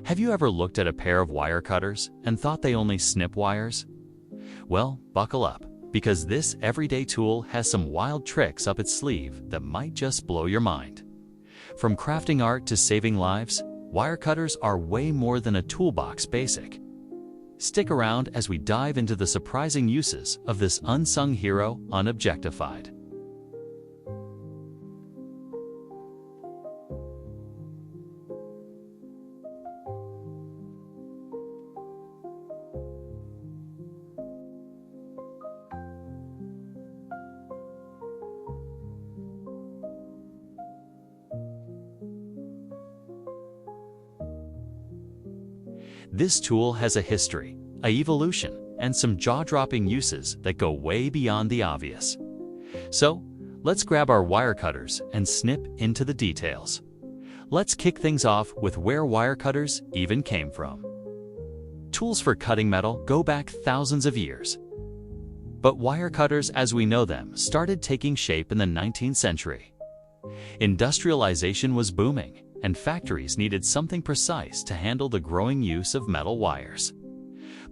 Have you ever looked at a pair of wire cutters and thought they only snip wires? Well, buckle up, because this everyday tool has some wild tricks up its sleeve that might just blow your mind. From crafting art to saving lives, wire cutters are way more than a toolbox basic. Stick around as we dive into the surprising uses of this unsung hero on Objectified. This tool has a history, an evolution, and some jaw-dropping uses that go way beyond the obvious. So, let's grab our wire cutters and snip into the details. Let's kick things off with where wire cutters even came from. Tools for cutting metal go back thousands of years. But wire cutters as we know them started taking shape in the 19th century. Industrialization was booming, and factories needed something precise to handle the growing use of metal wires.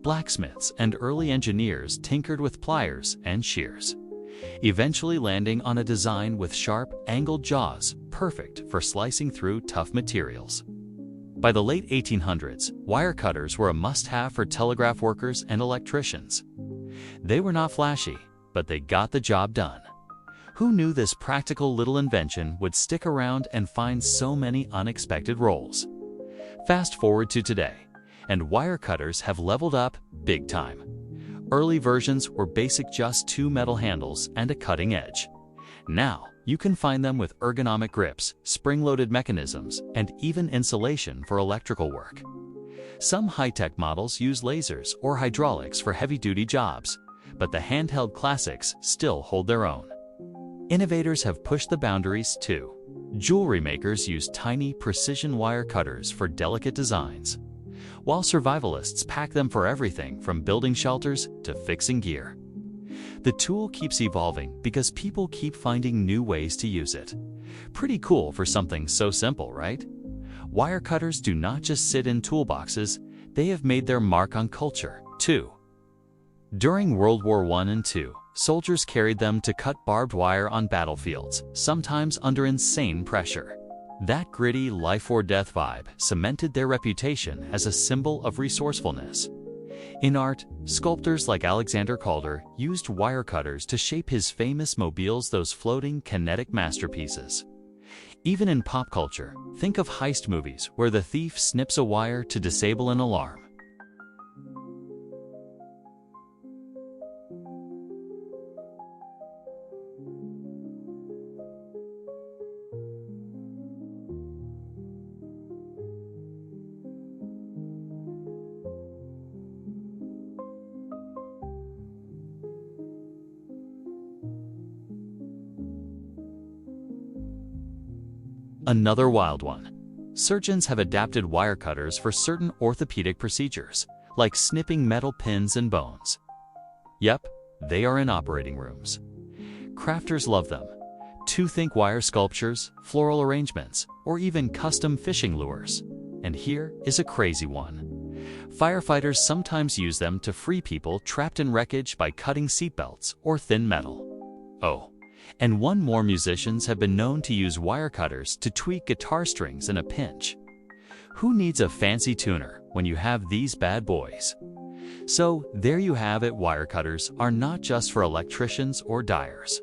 Blacksmiths and early engineers tinkered with pliers and shears, eventually landing on a design with sharp, angled jaws, perfect for slicing through tough materials. By the late 1800s, wire cutters were a must-have for telegraph workers and electricians. They were not flashy, but they got the job done. Who knew this practical little invention would stick around and find so many unexpected roles? Fast forward to today, and wire cutters have leveled up big time. Early versions were basic, just two metal handles and a cutting edge. Now, you can find them with ergonomic grips, spring-loaded mechanisms, and even insulation for electrical work. Some high-tech models use lasers or hydraulics for heavy-duty jobs, but the handheld classics still hold their own. Innovators have pushed the boundaries too. Jewelry makers use tiny, precision wire cutters for delicate designs, while survivalists pack them for everything from building shelters to fixing gear. The tool keeps evolving because people keep finding new ways to use it. Pretty cool for something so simple, right? Wire cutters do not just sit in toolboxes, they have made their mark on culture, too. During World War I and II, soldiers carried them to cut barbed wire on battlefields, sometimes under insane pressure. That gritty life-or-death vibe cemented their reputation as a symbol of resourcefulness. In art, sculptors like Alexander Calder used wire cutters to shape his famous mobiles, those floating, kinetic masterpieces. Even in pop culture, think of heist movies where the thief snips a wire to disable an alarm. Another wild one. Surgeons have adapted wire cutters for certain orthopedic procedures, like snipping metal pins and bones. Yep, they are in operating rooms. Crafters love them. Think wire sculptures, floral arrangements, or even custom fishing lures. And here is a crazy one. Firefighters sometimes use them to free people trapped in wreckage by cutting seatbelts or thin metal. Oh, and one more, musicians have been known to use wire cutters to tweak guitar strings in a pinch. Who needs a fancy tuner when you have these bad boys? So there you have it, wire cutters are not just for electricians or dyers.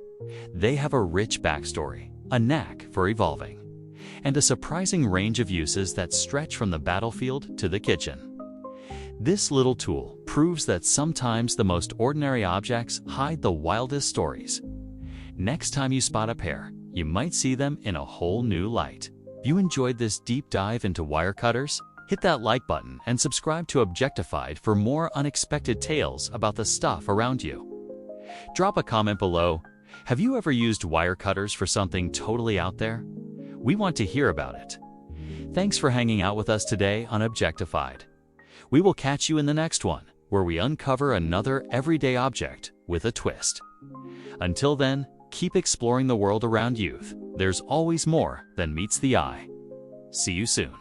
They have a rich backstory, a knack for evolving, and a surprising range of uses that stretch from the battlefield to the kitchen. This little tool proves that sometimes the most ordinary objects hide the wildest stories. Next time you spot a pair, you might see them in a whole new light. If you enjoyed this deep dive into wire cutters, hit that like button and subscribe to Objectified for more unexpected tales about the stuff around you. Drop a comment below. Have you ever used wire cutters for something totally out there? We want to hear about it. Thanks for hanging out with us today on Objectified. We will catch you in the next one, where we uncover another everyday object with a twist. Until then, keep exploring the world around you. There's always more than meets the eye. See you soon.